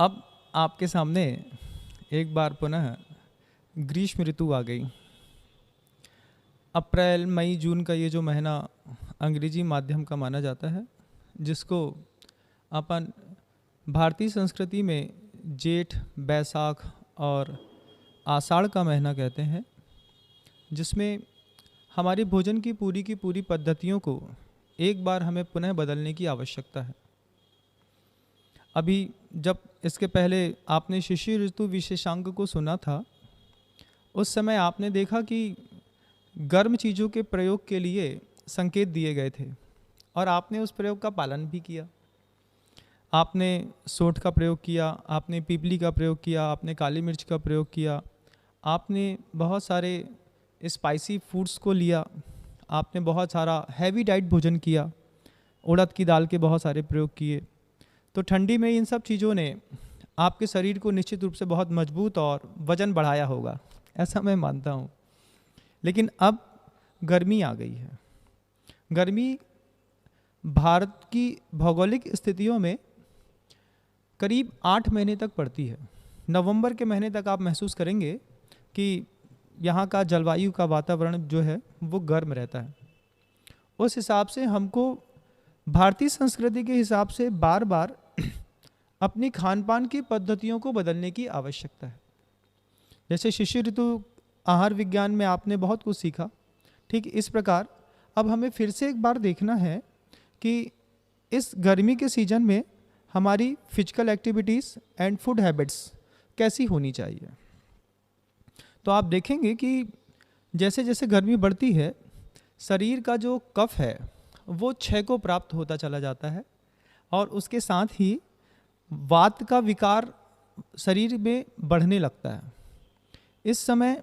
अब आपके सामने एक बार पुनः ग्रीष्म ऋतु आ गई। अप्रैल मई जून का ये जो महीना अंग्रेजी माध्यम का माना जाता है, जिसको अपन भारतीय संस्कृति में जेठ, बैसाख और आषाढ़ का महीना कहते हैं, जिसमें हमारी भोजन की पूरी पद्धतियों को एक बार हमें पुनः बदलने की आवश्यकता है। अभी जब इसके पहले आपने शिशिर ऋतु विशेषांक को सुना था, उस समय आपने देखा कि गर्म चीज़ों के प्रयोग के लिए संकेत दिए गए थे और आपने उस प्रयोग का पालन भी किया। आपने सोंठ का प्रयोग किया, आपने पीपली का प्रयोग किया, आपने काली मिर्च का प्रयोग किया, आपने बहुत सारे स्पाइसी फूड्स को लिया, आपने बहुत सारा हैवी डाइट भोजन किया, उड़द की दाल के बहुत सारे प्रयोग किए। तो ठंडी में इन सब चीज़ों ने आपके शरीर को निश्चित रूप से बहुत मजबूत और वजन बढ़ाया होगा, ऐसा मैं मानता हूँ। लेकिन अब गर्मी आ गई है। गर्मी भारत की भौगोलिक स्थितियों में करीब 8 महीने तक पड़ती है। नवंबर के महीने तक आप महसूस करेंगे कि यहाँ का जलवायु का वातावरण जो है वो गर्म रहता है। उस हिसाब से हमको भारतीय संस्कृति के हिसाब से बार बार अपनी खान पान की पद्धतियों को बदलने की आवश्यकता है। जैसे शिशिर ऋतु आहार विज्ञान में आपने बहुत कुछ सीखा, ठीक इस प्रकार अब हमें फिर से एक बार देखना है कि इस गर्मी के सीजन में हमारी physical activities and food habits कैसी होनी चाहिए। तो आप देखेंगे कि जैसे जैसे गर्मी बढ़ती है, शरीर का जो कफ है वो क्षय को प्राप्त होता चला जाता है और उसके साथ ही वात का विकार शरीर में बढ़ने लगता है। इस समय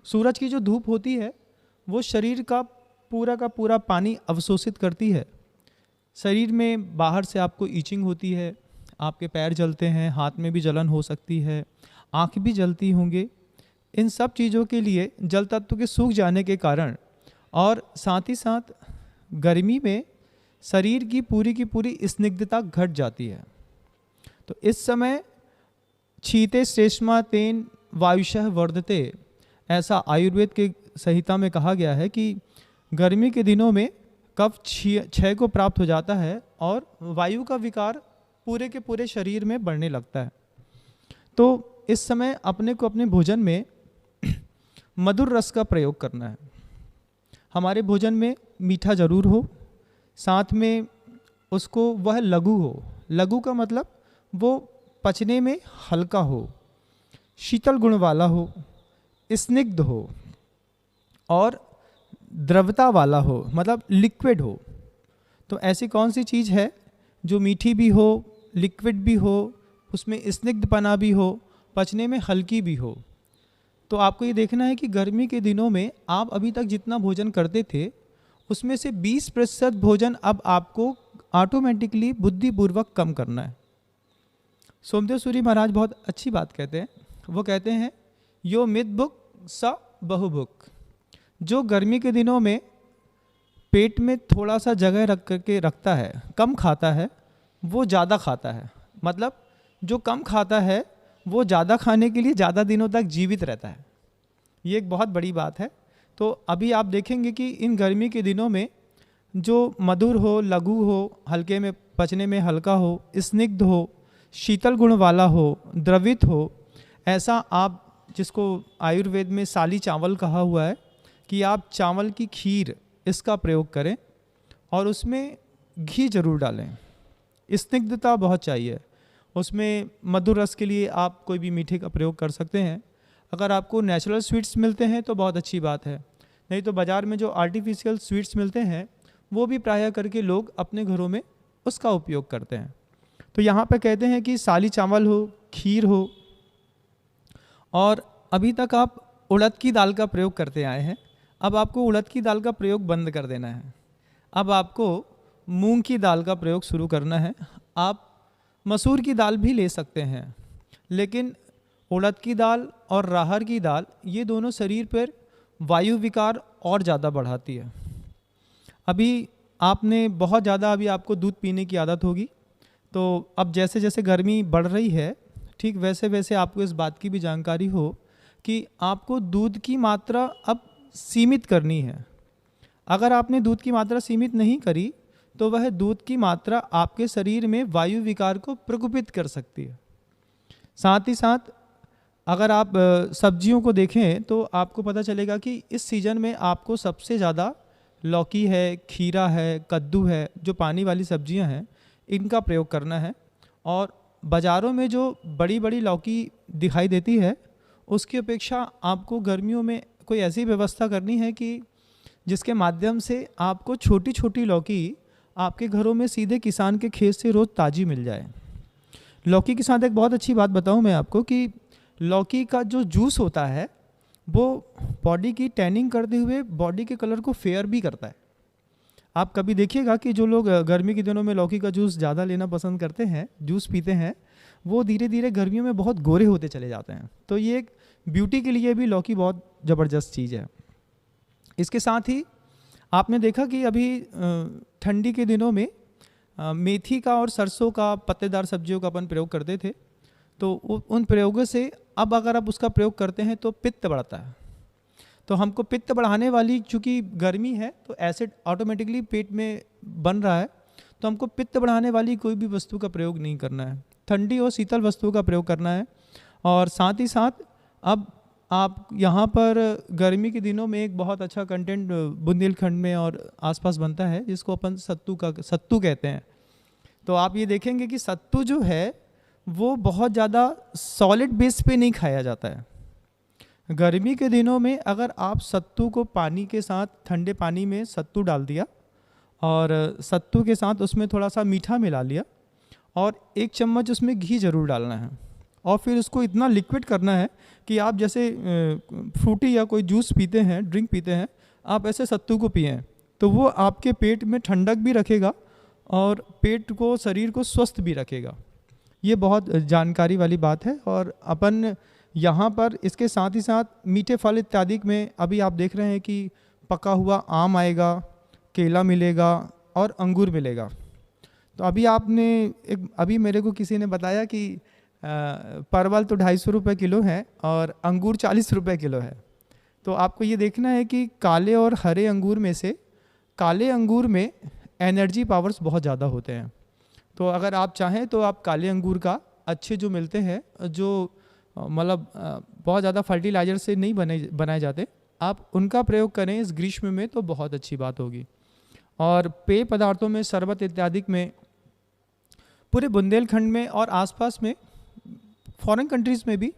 सूरज की जो धूप होती है वो शरीर का पूरा पानी अवशोषित करती है। शरीर में बाहर से आपको ईचिंग होती है, आपके पैर जलते हैं, हाथ में भी जलन हो सकती है, आँख भी जलती होंगे। इन सब चीज़ों के लिए जल तत्व के सूख जाने के कारण और साथ ही साथ गर्मी में शरीर की पूरी स्निग्धता घट जाती है। तो इस समय शीते श्लेष्मा तेन वायुषः वर्धते, ऐसा आयुर्वेद के संहिता में कहा गया है कि गर्मी के दिनों में कफ क्षय को प्राप्त हो जाता है और वायु का विकार पूरे के पूरे शरीर में बढ़ने लगता है। तो इस समय अपने को अपने भोजन में मधुर रस का प्रयोग करना है। हमारे भोजन में मीठा जरूर हो, साथ में उसको वह लघु हो। लघु का मतलब वो पचने में हल्का हो, शीतल गुण वाला हो, स्निग्ध हो और द्रवता वाला हो, मतलब लिक्विड हो। तो ऐसी कौन सी चीज़ है जो मीठी भी हो, लिक्विड भी हो, उसमें स्निग्धपना भी हो, पचने में हल्की भी हो। तो आपको ये देखना है कि गर्मी के दिनों में आप अभी तक जितना भोजन करते थे उसमें से 20% भोजन अब आपको ऑटोमेटिकली बुद्धिपूर्वक कम करना है। सोमदेव सूरी महाराज बहुत अच्छी बात कहते हैं। वो कहते हैं यो मित भुक स बहुभुक। जो गर्मी के दिनों में पेट में थोड़ा सा जगह रख करके रखता है, कम खाता है, वो ज़्यादा खाता है। मतलब जो कम खाता है वो ज़्यादा खाने के लिए ज़्यादा दिनों तक जीवित रहता है। ये एक बहुत बड़ी बात है। तो अभी आप देखेंगे कि इन गर्मी के दिनों में जो मधुर हो, लघु हो, हल्के में पचने में हल्का हो, स्निग्ध हो, शीतल गुण वाला हो, द्रवित हो, ऐसा आप जिसको आयुर्वेद में साली चावल कहा हुआ है कि आप चावल की खीर इसका प्रयोग करें और उसमें घी जरूर डालें। स्निग्धता बहुत चाहिए उसमें। मधुर रस के लिए आप कोई भी मीठे का प्रयोग कर सकते हैं। अगर आपको नेचुरल स्वीट्स मिलते हैं तो बहुत अच्छी बात है, नहीं तो बाज़ार में जो आर्टिफिशियल स्वीट्स मिलते हैं वो भी प्रायः करके लोग अपने घरों में उसका उपयोग करते हैं। तो यहाँ पे कहते हैं कि साली चावल हो, खीर हो। और अभी तक आप उड़द की दाल का प्रयोग करते आए हैं, अब आपको उड़द की दाल का प्रयोग बंद कर देना है। अब आपको मूंग की दाल का प्रयोग शुरू करना है। आप मसूर की दाल भी ले सकते हैं, लेकिन उड़द की दाल और राहर की दाल ये दोनों शरीर पर वायु विकार और ज़्यादा बढ़ाती है। अभी आपने बहुत ज़्यादा अभी आपको दूध पीने की आदत होगी, तो अब जैसे जैसे गर्मी बढ़ रही है, ठीक वैसे वैसे आपको इस बात की भी जानकारी हो कि आपको दूध की मात्रा अब सीमित करनी है। अगर आपने दूध की मात्रा सीमित नहीं करी तो वह दूध की मात्रा आपके शरीर में वायु विकार को प्रकोपित कर सकती है। साथ ही साथ अगर आप सब्जियों को देखें तो आपको पता चलेगा कि इस सीज़न में आपको सबसे ज़्यादा लौकी है, खीरा है, कद्दू है, जो पानी वाली सब्जियां हैं, इनका प्रयोग करना है। और बाज़ारों में जो बड़ी बड़ी लौकी दिखाई देती है उसकी अपेक्षा आपको गर्मियों में कोई ऐसी व्यवस्था करनी है कि जिसके माध्यम से आपको छोटी छोटी लौकी आपके घरों में सीधे किसान के खेत से रोज़ ताज़ी मिल जाए। लौकी के साथ एक बहुत अच्छी बात बताऊं मैं आपको कि लौकी का जो जूस होता है वो बॉडी की टैनिंग करते हुए बॉडी के कलर को फेयर भी करता है। आप कभी देखिएगा कि जो लोग गर्मी के दिनों में लौकी का जूस ज़्यादा लेना पसंद करते हैं, जूस पीते हैं, वो धीरे धीरे गर्मियों में बहुत गोरे होते चले जाते हैं। तो ये एक ब्यूटी के लिए भी लौकी बहुत ज़बरदस्त चीज़ है। इसके साथ ही आपने देखा कि अभी ठंडी के दिनों में मेथी का और सरसों का, पत्तेदार सब्जियों का अपन प्रयोग करते थे, तो उन प्रयोगों से अब अगर आप उसका प्रयोग करते हैं तो पित्त बढ़ता है। तो हमको पित्त बढ़ाने वाली, चूँकि गर्मी है तो एसिड ऑटोमेटिकली पेट में बन रहा है, तो हमको पित्त बढ़ाने वाली कोई भी वस्तु का प्रयोग नहीं करना है, ठंडी और शीतल वस्तुओं का प्रयोग करना है। और साथ ही साथ अब आप यहाँ पर गर्मी के दिनों में एक बहुत अच्छा कंटेंट बुंदेलखंड में और आसपास बनता है जिसको अपन सत्तू कहते हैं। तो आप ये देखेंगे कि सत्तू जो है वो बहुत ज़्यादा सॉलिड बेस पे नहीं खाया जाता है। गर्मी के दिनों में अगर आप सत्तू को पानी के साथ, ठंडे पानी में सत्तू डाल दिया और सत्तू के साथ उसमें थोड़ा सा मीठा मिला लिया और 1 चम्मच उसमें घी ज़रूर डालना है और फिर उसको इतना लिक्विड करना है कि आप जैसे फ्रूटी या कोई जूस पीते हैं, ड्रिंक पीते हैं, आप ऐसे सत्तू को पिएं तो वो आपके पेट में ठंडक भी रखेगा और पेट को, शरीर को स्वस्थ भी रखेगा। ये बहुत जानकारी वाली बात है। और अपन यहाँ पर इसके साथ ही साथ मीठे फल इत्यादि में अभी आप देख रहे हैं कि पका हुआ आम आएगा, केला मिलेगा और अंगूर मिलेगा। तो अभी मेरे को किसी ने बताया कि परवल तो 250 रुपये किलो है और अंगूर 40 रुपये किलो है। तो आपको ये देखना है कि काले और हरे अंगूर में से काले अंगूर में एनर्जी पावर्स बहुत ज़्यादा होते हैं। तो अगर आप चाहें तो आप काले अंगूर का, अच्छे जो मिलते हैं, जो मतलब बहुत ज़्यादा फर्टिलाइज़र से नहीं बनाए जाते, आप उनका प्रयोग करें इस ग्रीष्म में तो बहुत अच्छी बात होगी। और पेय पदार्थों में, शरबत इत्यादि में, पूरे बुंदेलखंड में और आसपास में, फॉरेन कंट्रीज़ में भी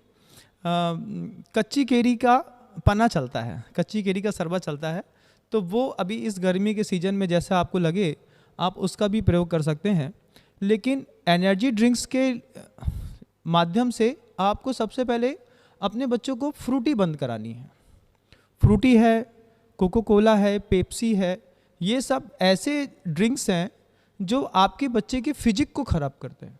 कच्ची केरी का पन्ना चलता है, कच्ची केरी का शरबत चलता है। तो वो अभी इस गर्मी के सीज़न में जैसा आपको लगे आप उसका भी प्रयोग कर सकते हैं। लेकिन एनर्जी ड्रिंक्स के माध्यम से आपको सबसे पहले अपने बच्चों को फ्रूटी बंद करानी है। फ्रूटी है, कोको कोला है, पेप्सी है, ये सब ऐसे ड्रिंक्स हैं जो आपके बच्चे के फिजिक को ख़राब करते हैं।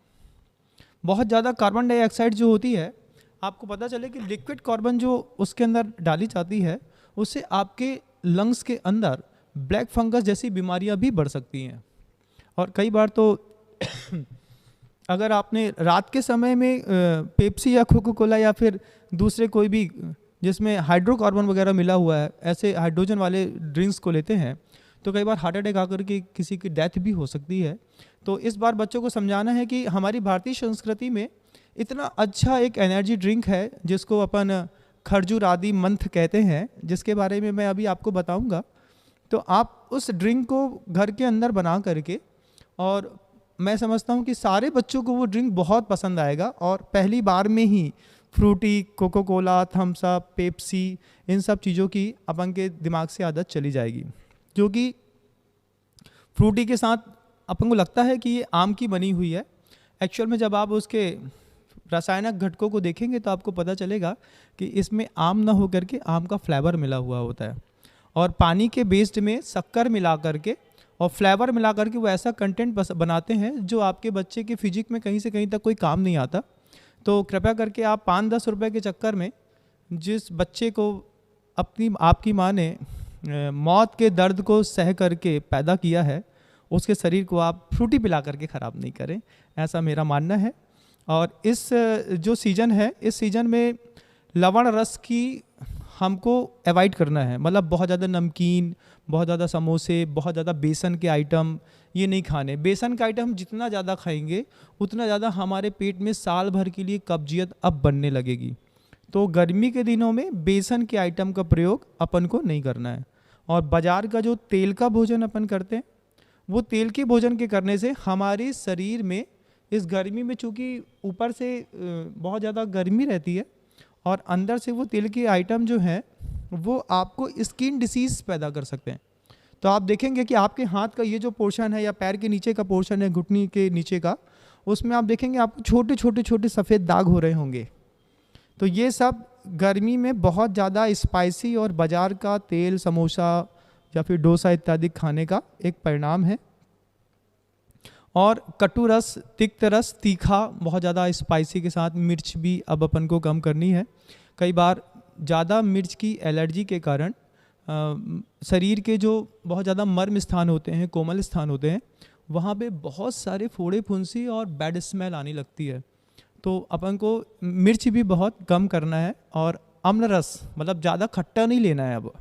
बहुत ज़्यादा कार्बन डाइऑक्साइड जो होती है, आपको पता चले कि लिक्विड कार्बन जो उसके अंदर डाली जाती है, उससे आपके लंग्स के अंदर ब्लैक फंगस जैसी बीमारियां भी बढ़ सकती हैं। और कई बार तो अगर आपने रात के समय में पेप्सी या कोको कोला या फिर दूसरे कोई भी जिसमें हाइड्रोकार्बन वगैरह मिला हुआ है, ऐसे हाइड्रोजन वाले ड्रिंक्स को लेते हैं तो कई बार हार्ट अटैक आकर के किसी की डेथ भी हो सकती है। तो इस बार बच्चों को समझाना है कि हमारी भारतीय संस्कृति में इतना अच्छा एक एनर्जी ड्रिंक है जिसको अपन खरजूर आदि मंथ कहते हैं, जिसके बारे में मैं अभी आपको बताऊंगा। तो आप उस ड्रिंक को घर के अंदर बना करके, और मैं समझता हूँ कि सारे बच्चों को वो ड्रिंक बहुत पसंद आएगा और पहली बार में ही Frooti, Coca Cola, Thums Up, Pepsi, इन सब चीज़ों की अपन के दिमाग से आदत चली जाएगी। जो कि फ्रूटी के साथ अपन को लगता है कि ये आम की बनी हुई है, एक्चुअल में जब आप उसके रासायनिक घटकों को देखेंगे तो आपको पता चलेगा कि इसमें आम ना होकर के आम का फ्लेवर मिला हुआ होता है और पानी के बेस्ड में शक्कर मिला करके और फ्लेवर मिला करके वो ऐसा कंटेंट बनाते हैं जो आपके बच्चे के फिजिक में कहीं से कहीं तक कोई काम नहीं आता। तो कृपया करके आप 5-10 रुपये के चक्कर में जिस बच्चे को आपकी माँ ने मौत के दर्द को सह करके पैदा किया है, उसके शरीर को आप फ्रूटी पिला करके ख़राब नहीं करें, ऐसा मेरा मानना है। और इस जो सीज़न है, इस सीज़न में लवण रस की हमको अवॉइड करना है। मतलब बहुत ज़्यादा नमकीन, बहुत ज़्यादा समोसे, बहुत ज़्यादा बेसन के आइटम ये नहीं खाने। बेसन का आइटम जितना ज़्यादा खाएंगे उतना ज़्यादा हमारे पेट में साल भर के लिए कब्जियत अब बनने लगेगी। तो गर्मी के दिनों में बेसन के आइटम का प्रयोग अपन को नहीं करना है। और बाज़ार का जो तेल का भोजन अपन करते हैं, वो तेल के भोजन के करने से हमारे शरीर में इस गर्मी में, चूँकि ऊपर से बहुत ज़्यादा गर्मी रहती है और अंदर से वो तेल के आइटम जो हैं वो आपको स्किन डिसीज़ पैदा कर सकते हैं। तो आप देखेंगे कि आपके हाथ का ये जो पोर्शन है या पैर के नीचे का पोर्शन है, घुटनी के नीचे का, उसमें आप देखेंगे आपको छोटे छोटे छोटे सफ़ेद दाग हो रहे होंगे। तो ये सब गर्मी में बहुत ज़्यादा स्पाइसी और बाज़ार का तेल, समोसा या फिर डोसा इत्यादि खाने का एक परिणाम है। और कटु रस, तिक्त रस, तीखा, बहुत ज़्यादा स्पाइसी के साथ मिर्च भी अब अपन को कम करनी है। कई बार ज़्यादा मिर्च की एलर्जी के कारण शरीर के जो बहुत ज़्यादा मर्म स्थान होते हैं, कोमल स्थान होते हैं, वहाँ पे बहुत सारे फोड़े फुंसी और बैड स्मेल आने लगती है। तो अपन को मिर्च भी बहुत कम करना है। और अम्ल रस, मतलब ज़्यादा खट्टा नहीं लेना है। अब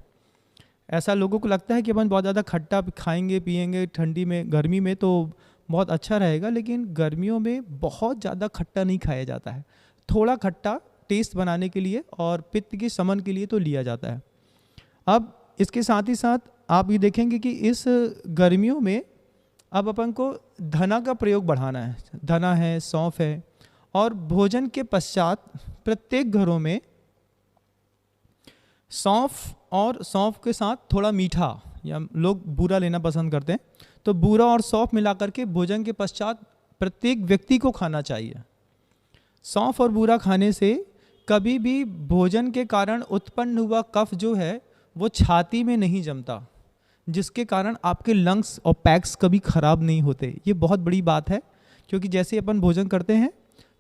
ऐसा लोगों को लगता है कि अपन बहुत ज़्यादा खट्टा खाएंगे पिएंगे ठंडी में, गर्मी में तो बहुत अच्छा रहेगा, लेकिन गर्मियों में बहुत ज़्यादा खट्टा नहीं खाया जाता है। थोड़ा खट्टा टेस्ट बनाने के लिए और पित्त की शमन के लिए तो लिया जाता है। अब इसके साथ ही साथ आप ये देखेंगे कि इस गर्मियों में अब अपन को धना का प्रयोग बढ़ाना है। धना है, सौंफ है, और भोजन के पश्चात प्रत्येक घरों में सौंफ और सौंफ के साथ थोड़ा मीठा, या लोग बूरा लेना पसंद करते हैं, तो बूरा और सौंफ मिला करके भोजन के पश्चात प्रत्येक व्यक्ति को खाना चाहिए। सौंफ और बूरा खाने से कभी भी भोजन के कारण उत्पन्न हुआ कफ जो है वो छाती में नहीं जमता, जिसके कारण आपके लंग्स और पैक्स कभी ख़राब नहीं होते। ये बहुत बड़ी बात है, क्योंकि जैसे अपन भोजन करते हैं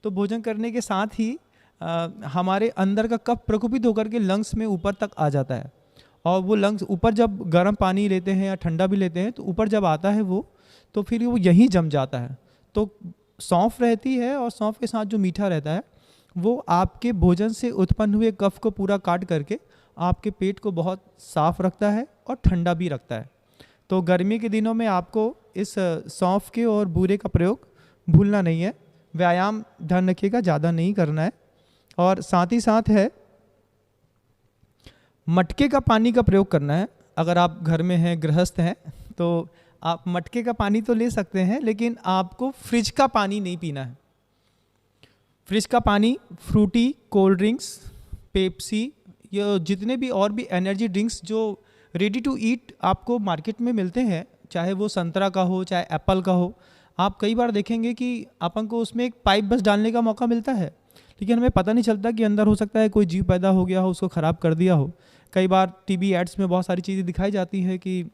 तो भोजन करने के साथ ही हमारे अंदर का कफ प्रकोपित होकर के लंग्स में ऊपर तक आ जाता है। और वो लंग्स ऊपर जब गर्म पानी लेते हैं या ठंडा भी लेते हैं तो ऊपर जब आता है वो, तो फिर वो यहीं जम जाता है। तो सौंफ रहती है और सौंफ के साथ जो मीठा रहता है वो आपके भोजन से उत्पन्न हुए कफ को पूरा काट करके आपके पेट को बहुत साफ रखता है और ठंडा भी रखता है। तो गर्मी के दिनों में आपको इस सौंफ के और बूरे का प्रयोग भूलना नहीं है। व्यायाम ध्यान रखिएगा, ज़्यादा नहीं करना है। और साथ ही साथ है मटके का पानी का प्रयोग करना है। अगर आप घर में हैं, गृहस्थ हैं, तो आप मटके का पानी तो ले सकते हैं, लेकिन आपको फ्रिज का पानी नहीं पीना है। फ्रिज का पानी फ्रूटी, कोल्ड ड्रिंक्स, पेप्सी, ये जितने भी और भी एनर्जी ड्रिंक्स जो रेडी टू ईट आपको मार्केट में मिलते हैं, चाहे वो संतरा का हो चाहे एप्पल का हो, आप कई बार देखेंगे कि अपन को उसमें एक पाइप बस डालने का मौका मिलता है, लेकिन हमें पता नहीं चलता कि अंदर हो सकता है कोई जीव पैदा हो गया हो, उसको ख़राब कर दिया हो। कई बार टीवी एड्स में बहुत सारी चीज़ें दिखाई जाती है कि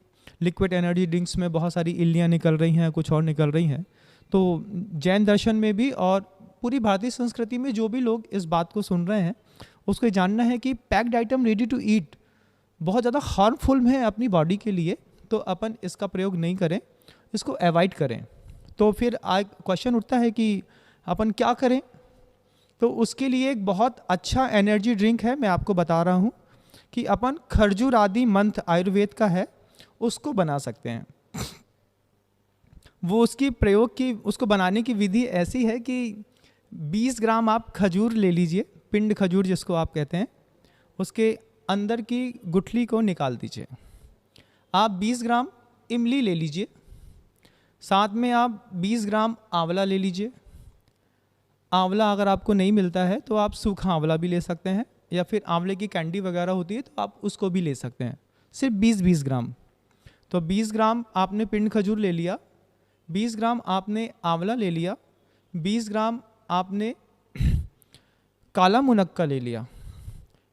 लिक्विड एनर्जी ड्रिंक्स में बहुत सारी इल्लियाँ निकल रही हैं, कुछ और निकल रही हैं। तो जैन दर्शन में भी और पूरी भारतीय संस्कृति में जो भी लोग इस बात को सुन रहे हैं उसको जानना है कि packed item ready to eat बहुत ज़्यादा हार्मफुल है अपनी बॉडी के लिए, तो अपन इसका प्रयोग नहीं करें, इसको अवॉइड करें। तो फिर आज क्वेश्चन उठता है कि अपन क्या करें। तो उसके लिए एक बहुत अच्छा एनर्जी ड्रिंक है, मैं आपको बता रहा हूँ कि अपन खरजूर आदि मंत्र आयुर्वेद का है, उसको बना सकते हैं। वो उसकी प्रयोग की, उसको बनाने की विधि ऐसी है कि 20 ग्राम आप खजूर ले लीजिए, पिंड खजूर जिसको आप कहते हैं, उसके अंदर की गुठली को निकाल दीजिए। आप 20 ग्राम इमली ले लीजिए, साथ में आप 20 ग्राम आंवला ले लीजिए। आंवला अगर आपको नहीं मिलता है तो आप सूखा आंवला भी ले सकते हैं, या फिर आंवले की कैंडी वगैरह होती है तो आप उसको भी ले सकते हैं। सिर्फ 20-20 ग्राम। तो 20 ग्राम आपने पिंड खजूर ले लिया, 20 ग्राम आपने आंवला ले लिया, 20 ग्राम आपने काला मुनक्का ले लिया,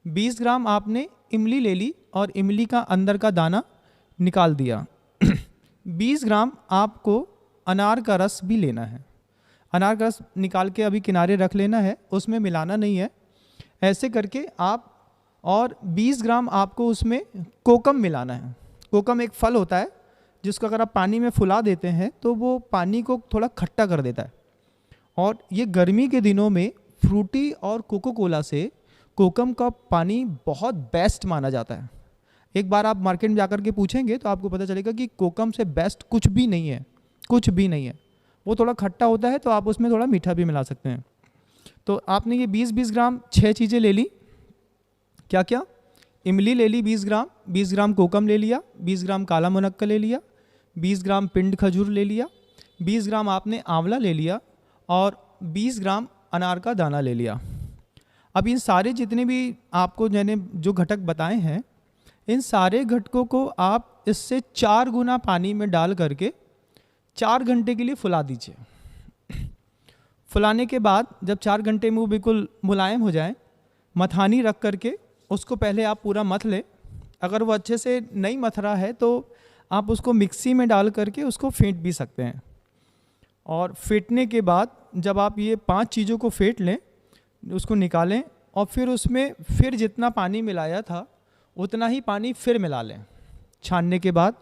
20 ग्राम आपने इमली ले ली और इमली का अंदर का दाना निकाल दिया। 20 ग्राम आपको अनार का रस भी लेना है। अनार का रस निकाल के अभी किनारे रख लेना है, उसमें मिलाना नहीं है। ऐसे करके आप, और 20 ग्राम आपको उसमें कोकम मिलाना है। कोकम एक फल होता है जिसको अगर आप पानी में फुला देते हैं तो वो पानी को थोड़ा खट्टा कर देता है। और ये गर्मी के दिनों में फ्रूटी और कोको कोला से कोकम का पानी बहुत बेस्ट माना जाता है। एक बार आप मार्केट में जाकर के पूछेंगे तो आपको पता चलेगा कि कोकम से बेस्ट कुछ भी नहीं है, कुछ भी नहीं है। वो थोड़ा खट्टा होता है तो आप उसमें थोड़ा मीठा भी मिला सकते हैं। तो आपने ये 20-20 ग्राम 6 चीज़ें ले ली। क्या क्या? इमली ले ली 20 ग्राम, 20 ग्राम कोकम ले लिया, 20 ग्राम काला मुनक्का ले लिया, 20 ग्राम पिंड खजूर ले लिया, 20 ग्राम आपने आंवला ले लिया और 20 ग्राम अनार का दाना ले लिया। अब इन सारे जितने भी आपको मैंने जो घटक बताए हैं, इन सारे घटकों को आप इससे 4 गुना पानी में डाल करके 4 घंटे के लिए फुला दीजिए। फुलाने के बाद जब 4 घंटे में वो बिल्कुल मुलायम हो जाए, मथानी रख करके उसको पहले आप पूरा मथ लें। अगर वो अच्छे से नहीं मथ रहा है तो आप उसको मिक्सी में डाल करके उसको फेंट भी सकते हैं। और फेंटने के बाद जब आप ये 5 चीज़ों को फेंट लें, उसको निकालें और फिर उसमें फिर जितना पानी मिलाया था उतना ही पानी फिर मिला लें छानने के बाद।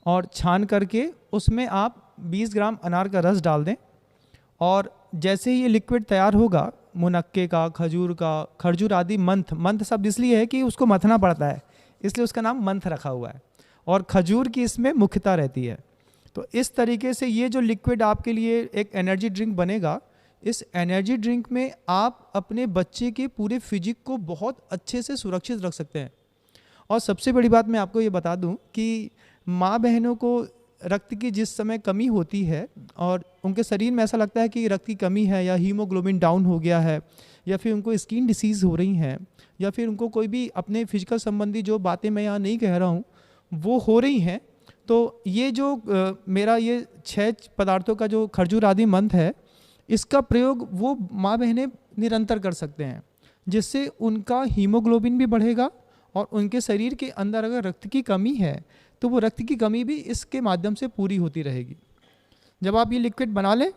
और छान करके उसमें आप 20 ग्राम अनार का रस डाल दें। और जैसे ही ये लिक्विड तैयार होगा, मुनक्के का, खजूर का, खजूर आदि मंथ शब्द इसलिए है कि उसको मथना पड़ता है, इसलिए उसका नाम मंथ रखा हुआ है। और खजूर की इसमें मुख्यता रहती है। तो इस तरीके से ये जो लिक्विड आपके लिए एक एनर्जी ड्रिंक बनेगा, इस एनर्जी ड्रिंक में आप अपने बच्चे के पूरे फिजिक को बहुत अच्छे से सुरक्षित रख सकते हैं। और सबसे बड़ी बात मैं आपको ये बता दूं कि माँ बहनों को रक्त की जिस समय कमी होती है और उनके शरीर में ऐसा लगता है कि रक्त की कमी है या हीमोग्लोबिन डाउन हो गया है या फिर उनको स्किन डिसीज़ हो रही हैं या फिर उनको कोई भी अपने फिजिकल संबंधी जो बातें मैं यहाँ नहीं कह रहा हूँ वो हो रही हैं, तो ये जो मेरा ये 6 पदार्थों का जो खजूर आदि मंथ है, इसका प्रयोग वो माँ बहनें निरंतर कर सकते हैं, जिससे उनका हीमोग्लोबिन भी बढ़ेगा और उनके शरीर के अंदर अगर रक्त की कमी है तो वो रक्त की कमी भी इसके माध्यम से पूरी होती रहेगी। जब आप ये लिक्विड बना लें,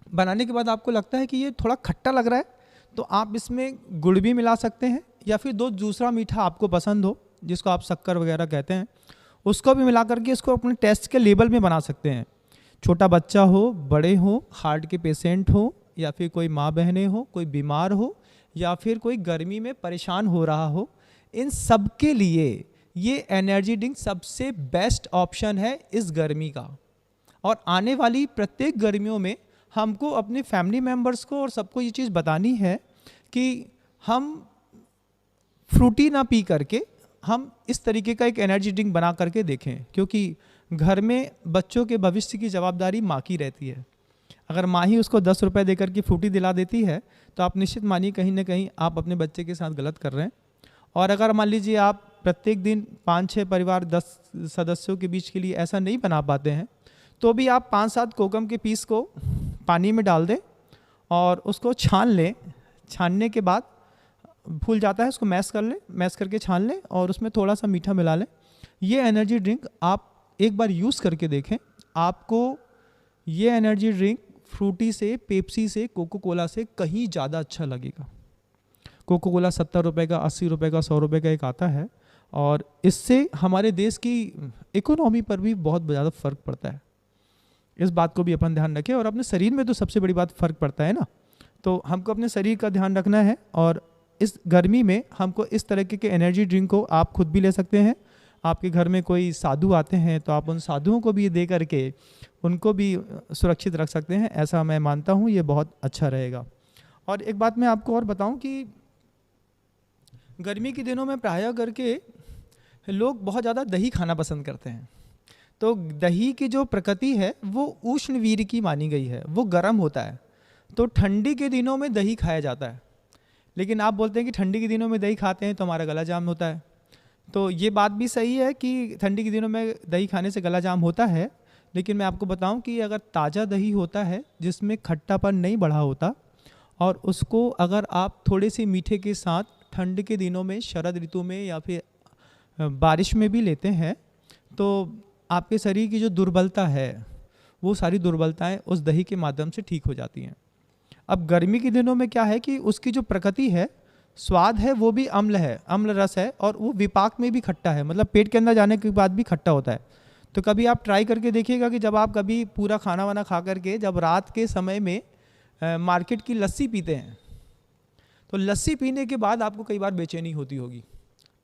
बनाने के बाद आपको लगता है कि ये थोड़ा खट्टा लग रहा है, तो आप इसमें गुड़ भी मिला सकते हैं या फिर दूसरा मीठा आपको पसंद हो, जिसको आप शक्कर वगैरह कहते हैं, उसको भी मिला करके इसको अपने टेस्ट के लेवल में बना सकते हैं। छोटा बच्चा हो, बड़े हो, हार्ट के पेशेंट हो या फिर कोई माँ बहनें हो, कोई बीमार हो या फिर कोई गर्मी में परेशान हो रहा हो, इन सब के लिए ये एनर्जी ड्रिंक सबसे बेस्ट ऑप्शन है इस गर्मी का। और आने वाली प्रत्येक गर्मियों में हमको अपने फैमिली मेम्बर्स को और सबको ये चीज़ बतानी है कि हम फ्रूटी ना पी करके हम इस तरीके का एक एनर्जी ड्रिंक बना करके देखें, क्योंकि घर में बच्चों के भविष्य की जवाबदारी माँ की रहती है। अगर माँ ही उसको 10 रुपये देकर के फ्रूटी दिला देती है तो आप निश्चित मानिए कहीं ना कहीं आप अपने बच्चे के साथ गलत कर रहे हैं। और अगर मान लीजिए आप प्रत्येक दिन 5-6 परिवार 10 सदस्यों के बीच के लिए ऐसा नहीं बना पाते हैं, तो भी आप 5-7 कोकम के पीस को पानी में डाल दें और उसको छान लें। छानने के बाद फूल जाता है, उसको मैश कर लें, मैश करके छान लें और उसमें थोड़ा सा मीठा मिला लें। ये एनर्जी ड्रिंक आप एक बार यूज़ करके देखें, आपको ये एनर्जी ड्रिंक फ्रूटी से, पेप्सी से, कोको कोला से कहीं ज़्यादा अच्छा लगेगा। कोको कोला 70 रुपये का, 80 रुपये का, 100 रुपये का एक आता है और इससे हमारे देश की इकोनॉमी पर भी बहुत ज़्यादा फ़र्क पड़ता है। इस बात को भी अपन ध्यान रखें। और अपने शरीर में तो सबसे बड़ी बात फ़र्क पड़ता है ना, तो हमको अपने शरीर का ध्यान रखना है। और इस गर्मी में हमको इस तरह के एनर्जी ड्रिंक को आप खुद भी ले सकते हैं। आपके घर में कोई साधु आते हैं तो आप उन साधुओं को भी दे करके उनको भी सुरक्षित रख सकते हैं। ऐसा मैं मानता हूँ, ये बहुत अच्छा रहेगा। और एक बात मैं आपको और बताऊँ कि गर्मी के दिनों में प्रायः करके लोग बहुत ज़्यादा दही खाना पसंद करते हैं। तो दही की जो प्रकृति है वो उष्णवीर की मानी गई है, वो गर्म होता है। तो ठंडी के दिनों में दही खाया जाता है। लेकिन आप बोलते हैं कि ठंडी के दिनों में दही खाते हैं तो हमारा गला जाम होता है। तो ये बात भी सही है कि ठंडी के दिनों में दही खाने से गला जाम होता है, लेकिन मैं आपको बताऊं कि अगर ताज़ा दही होता है जिसमें खट्टापन नहीं बढ़ा होता और उसको अगर आप थोड़े से मीठे के साथ ठंड के दिनों में, शरद ऋतु में या फिर बारिश में भी लेते हैं तो आपके शरीर की जो दुर्बलता है वो सारी दुर्बलताएं उस दही के माध्यम से ठीक हो जाती हैं। अब गर्मी के दिनों में क्या है कि उसकी जो प्रकृति है, स्वाद है, वो भी अम्ल है, अम्ल रस है और वो विपाक में भी खट्टा है, मतलब पेट के अंदर जाने के बाद भी खट्टा होता है। तो कभी आप ट्राई करके देखिएगा कि जब आप कभी पूरा खाना वाना खा करके जब रात के समय में मार्केट की लस्सी पीते हैं, तो लस्सी पीने के बाद आपको कई बार बेचैनी होती होगी।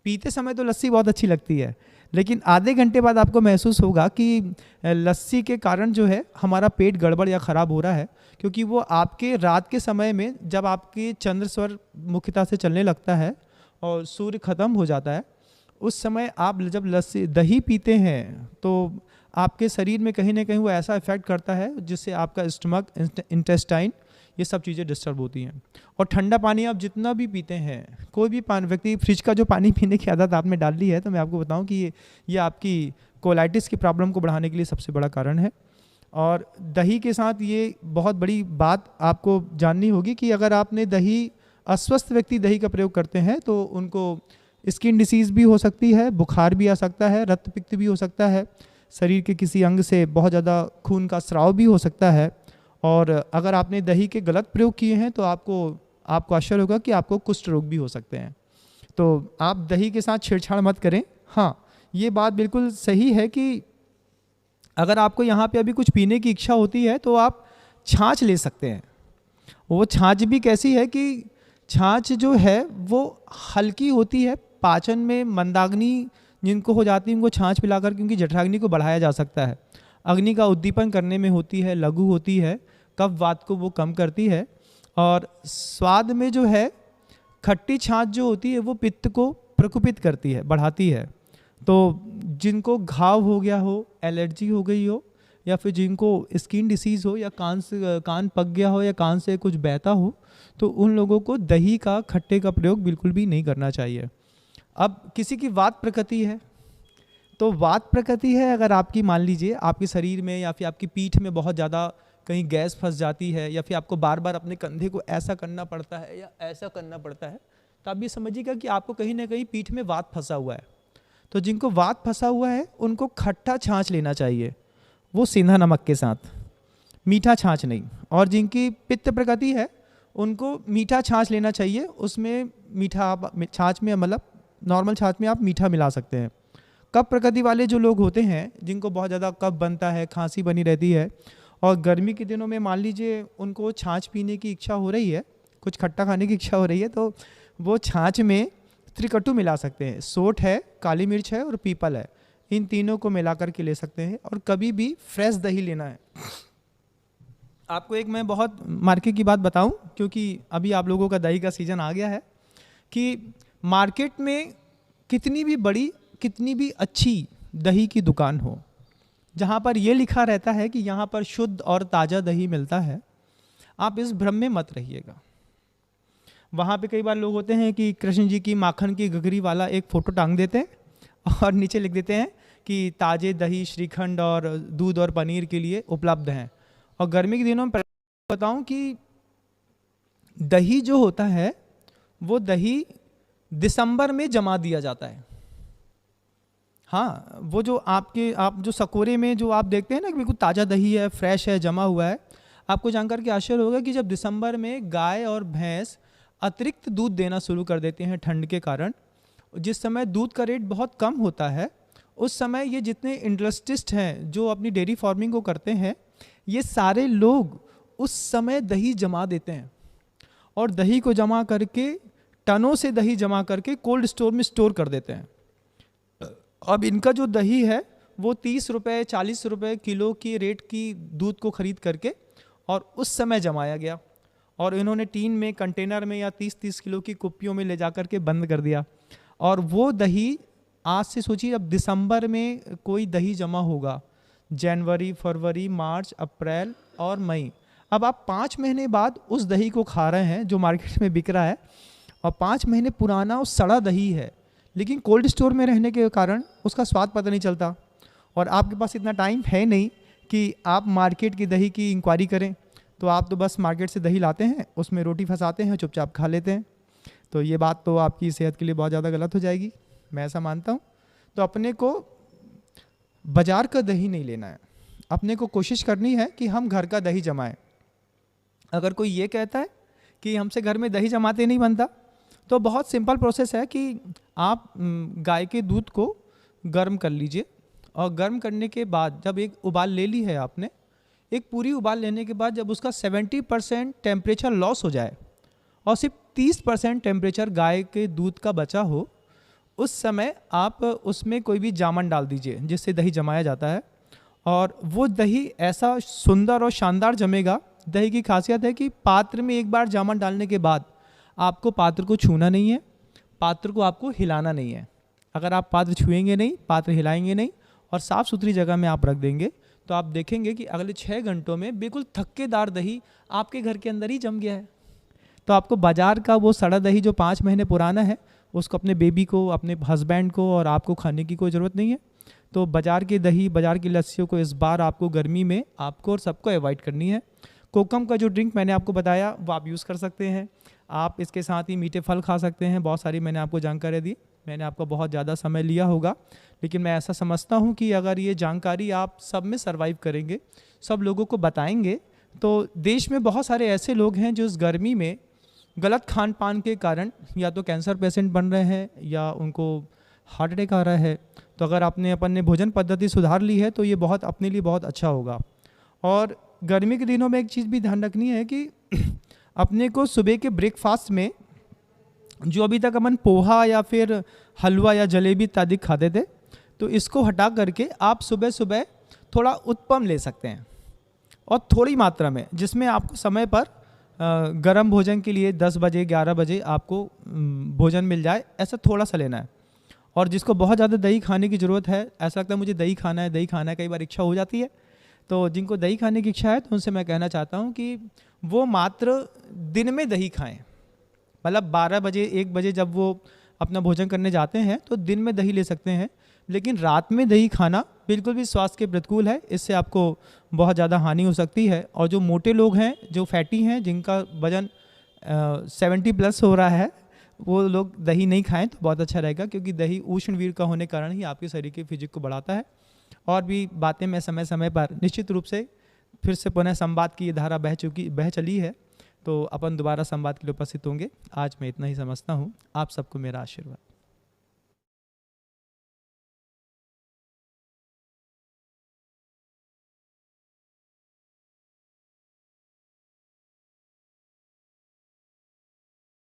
पीते समय तो लस्सी बहुत अच्छी लगती है, लेकिन आधे घंटे बाद आपको महसूस होगा कि लस्सी के कारण जो है हमारा पेट गड़बड़ या ख़राब हो रहा है, क्योंकि वो आपके रात के समय में जब आपके चंद्र स्वर मुख्यता से चलने लगता है और सूर्य ख़त्म हो जाता है, उस समय आप जब लस्सी दही पीते हैं तो आपके शरीर में कहीं ना कहीं वो ऐसा इफेक्ट करता है जिससे आपका स्टमक, इंटेस्टाइन, ये सब चीज़ें डिस्टर्ब होती हैं। और ठंडा पानी आप जितना भी पीते हैं, कोई भी व्यक्ति फ्रिज का जो पानी पीने की आदत आपने डाल ली है, तो मैं आपको बताऊं कि ये आपकी कोलाइटिस की प्रॉब्लम को बढ़ाने के लिए सबसे बड़ा कारण है। और दही के साथ ये बहुत बड़ी बात आपको जाननी होगी कि अगर आपने अस्वस्थ व्यक्ति दही का प्रयोग करते हैं तो उनको स्किन डिसीज़ भी हो सकती है, बुखार भी आ सकता है, रक्तपित्त भी हो सकता है, शरीर के किसी अंग से बहुत ज़्यादा खून का स्राव भी हो सकता है। और अगर आपने दही के गलत प्रयोग किए हैं तो आपको आश्चर्य होगा कि आपको कुष्ठ रोग भी हो सकते हैं। तो आप दही के साथ छेड़छाड़ मत करें। हाँ, ये बात बिल्कुल सही है कि अगर आपको यहाँ पे अभी कुछ पीने की इच्छा होती है तो आप छाछ ले सकते हैं। वो छाछ भी कैसी है कि छाछ जो है वो हल्की होती है, पाचन में मंदाग्नि जिनको हो जाती है उनको छाछ पिलाकर क्योंकि जठराग्नि को बढ़ाया जा सकता है। अग्नि का उद्दीपन करने में होती है, लघु होती है, कफ वात को वो कम करती है। और स्वाद में जो है खट्टी छाछ जो होती है वो पित्त को प्रकोपित करती है, बढ़ाती है। तो जिनको घाव हो गया हो, एलर्जी हो गई हो, या फिर जिनको स्किन डिसीज़ हो, या कान पक गया हो, या कान से कुछ बहता हो, तो उन लोगों को दही का, खट्टे का प्रयोग बिल्कुल भी नहीं करना चाहिए। अब किसी की वात प्रकृति है, तो वात प्रकृति है अगर आपकी, मान लीजिए आपके शरीर में या फिर आपकी पीठ में बहुत ज़्यादा कहीं गैस फंस जाती है, या फिर आपको बार बार अपने कंधे को ऐसा करना पड़ता है या ऐसा करना पड़ता है, तो आप ये समझिएगा कि आपको कहीं ना कहीं पीठ में वात फंसा हुआ है। तो जिनको वात फंसा हुआ है उनको खट्टा छाछ लेना चाहिए, वो सेंधा नमक के साथ, मीठा छाछ नहीं। और जिनकी पित्त प्रकृति है उनको मीठा छाछ लेना चाहिए, उसमें मीठा छाछ में मतलब नॉर्मल छाछ में आप मीठा मिला सकते हैं। कफ प्रकृति वाले जो लोग होते हैं जिनको बहुत ज़्यादा कफ बनता है, खांसी बनी रहती है, और गर्मी के दिनों में मान लीजिए उनको छाछ पीने की इच्छा हो रही है, कुछ खट्टा खाने की इच्छा हो रही है, तो वो छाछ में त्रिकटु मिला सकते हैं। सोंठ है, काली मिर्च है और पीपल है, इन तीनों को मिला करके ले सकते हैं। और कभी भी फ्रेश दही लेना है। आपको एक मैं बहुत मार्केट की बात बताऊं, क्योंकि अभी आप लोगों का दही का सीज़न आ गया है, कि मार्केट में कितनी भी बड़ी, कितनी भी अच्छी दही की दुकान हो, जहाँ पर ये लिखा रहता है कि यहाँ पर शुद्ध और ताज़ा दही मिलता है, आप इस भ्रम में मत रहिएगा। वहाँ पे कई बार लोग होते हैं कि कृष्ण जी की माखन की गगरी वाला एक फ़ोटो टांग देते हैं और नीचे लिख देते हैं कि ताज़े दही, श्रीखंड और दूध और पनीर के लिए उपलब्ध हैं। और गर्मी के दिनों में बताऊँ कि दही जो होता है वो दही दिसंबर में जमा दिया जाता है। हाँ, वो जो आप जो सकोरे में जो आप देखते हैं ना कि बिल्कुल ताज़ा दही है, फ्रेश है, जमा हुआ है, आपको जानकर के आश्चर्य होगा कि जब दिसंबर में गाय और भैंस अतिरिक्त दूध देना शुरू कर देते हैं ठंड के कारण, जिस समय दूध का रेट बहुत कम होता है, उस समय ये जितने इंडस्ट्रिस्ट हैं जो अपनी डेयरी फार्मिंग को करते हैं, ये सारे लोग उस समय दही जमा देते हैं और दही को जमा करके, टनों से दही जमा करके कोल्ड स्टोर में स्टोर कर देते हैं। अब इनका जो दही है वो 30 रुपये 40 रुपये किलो की रेट की दूध को खरीद करके और उस समय जमाया गया, और इन्होंने टीन में, कंटेनर में या 30-30 किलो की कुप्पियों में ले जा कर के बंद कर दिया। और वो दही आज से सोचिए, अब दिसंबर में कोई दही जमा होगा, जनवरी, फरवरी, मार्च, अप्रैल और मई, अब आप 5 महीने बाद उस दही को खा रहे हैं जो मार्केट में बिक रहा है, और 5 महीने पुराना और सड़ा दही है, लेकिन कोल्ड स्टोर में रहने के कारण उसका स्वाद पता नहीं चलता। और आपके पास इतना टाइम है नहीं कि आप मार्केट की दही की इंक्वायरी करें, तो आप तो बस मार्केट से दही लाते हैं, उसमें रोटी फंसाते हैं, चुपचाप खा लेते हैं। तो ये बात तो आपकी सेहत के लिए बहुत ज़्यादा गलत हो जाएगी, मैं ऐसा मानता हूँ। तो अपने को बाज़ार का दही नहीं लेना है, अपने को कोशिश करनी है कि हम घर का दही जमाएं। अगर कोई ये कहता है कि हमसे घर में दही जमाते नहीं बनता, तो बहुत सिंपल प्रोसेस है कि आप गाय के दूध को गर्म कर लीजिए और गर्म करने के बाद जब एक उबाल ले ली है आपने, एक पूरी उबाल लेने के बाद जब उसका 70% टेम्परेचर लॉस हो जाए और सिर्फ 30% टेम्परेचर गाय के दूध का बचा हो, उस समय आप उसमें कोई भी जामन डाल दीजिए जिससे दही जमाया जाता है। और वो दही ऐसा सुंदर और शानदार जमेगा। दही की खासियत है कि पात्र में एक बार जामन डालने के बाद आपको पात्र को छूना नहीं है, पात्र को आपको हिलाना नहीं है। अगर आप पात्र छुएंगे नहीं, पात्र हिलाएंगे नहीं और साफ़ सुथरी जगह में आप रख देंगे, तो आप देखेंगे कि अगले 6 घंटों में बिल्कुल थक्केदार दही आपके घर के अंदर ही जम गया है। तो आपको बाज़ार का वो सड़ा दही जो 5 महीने पुराना है, उसको अपने बेबी को, अपने हस्बैंड को और आपको खाने की कोई ज़रूरत नहीं है। तो बाज़ार की दही, बाज़ार की लस्सियों को इस बार आपको गर्मी में आपको और सबको अवॉइड करनी है। कोकम का जो ड्रिंक मैंने आपको बताया वो आप यूज़ कर सकते हैं। आप इसके साथ ही मीठे फल खा सकते हैं। बहुत सारी मैंने आपको जानकारी दी, मैंने आपका बहुत ज़्यादा समय लिया होगा, लेकिन मैं ऐसा समझता हूँ कि अगर ये जानकारी आप सब में सर्वाइव करेंगे, सब लोगों को बताएंगे, तो देश में बहुत सारे ऐसे लोग हैं जो इस गर्मी में गलत खान पान के कारण या तो कैंसर पेशेंट बन रहे हैं या उनको हार्ट अटैक आ रहा है। तो अगर आपने अपने भोजन पद्धति सुधार ली है तो ये बहुत अपने लिए बहुत अच्छा होगा। और गर्मी के दिनों में एक चीज़ भी ध्यान रखनी है कि अपने को सुबह के ब्रेकफास्ट में जो अभी तक अपन पोहा या फिर हलवा या जलेबी इत्यादि खाते थे, तो इसको हटा करके आप सुबह सुबह थोड़ा उत्पम ले सकते हैं और थोड़ी मात्रा में, जिसमें आपको समय पर गरम भोजन के लिए 10 बजे 11 बजे आपको भोजन मिल जाए, ऐसा थोड़ा सा लेना है। और जिसको बहुत ज़्यादा दही खाने की ज़रूरत है, ऐसा लगता है मुझे दही खाना है, दही खाना है, कई बार इच्छा हो जाती है, तो जिनको दही खाने की इच्छा है तो उनसे मैं कहना चाहता हूँ कि वो मात्र दिन में दही खाएं। मतलब 12 बजे 1 बजे जब वो अपना भोजन करने जाते हैं तो दिन में दही ले सकते हैं, लेकिन रात में दही खाना बिल्कुल भी स्वास्थ्य के प्रतिकूल है। इससे आपको बहुत ज़्यादा हानि हो सकती है। और जो मोटे लोग हैं, जो फैटी हैं, जिनका वजन 70+ हो रहा है, वो लोग दही नहीं खाएं तो बहुत अच्छा रहेगा, क्योंकि दही उष्णवीर का होने कारण ही आपके शरीर के फिजिक को बढ़ाता है। और भी बातें मैं समय समय पर निश्चित रूप से फिर से पुनः संवाद की ये धारा बह चली है, तो अपन दोबारा संवाद के लिए उपस्थित होंगे। आज मैं इतना ही समझता हूँ। आप सबको मेरा आशीर्वाद।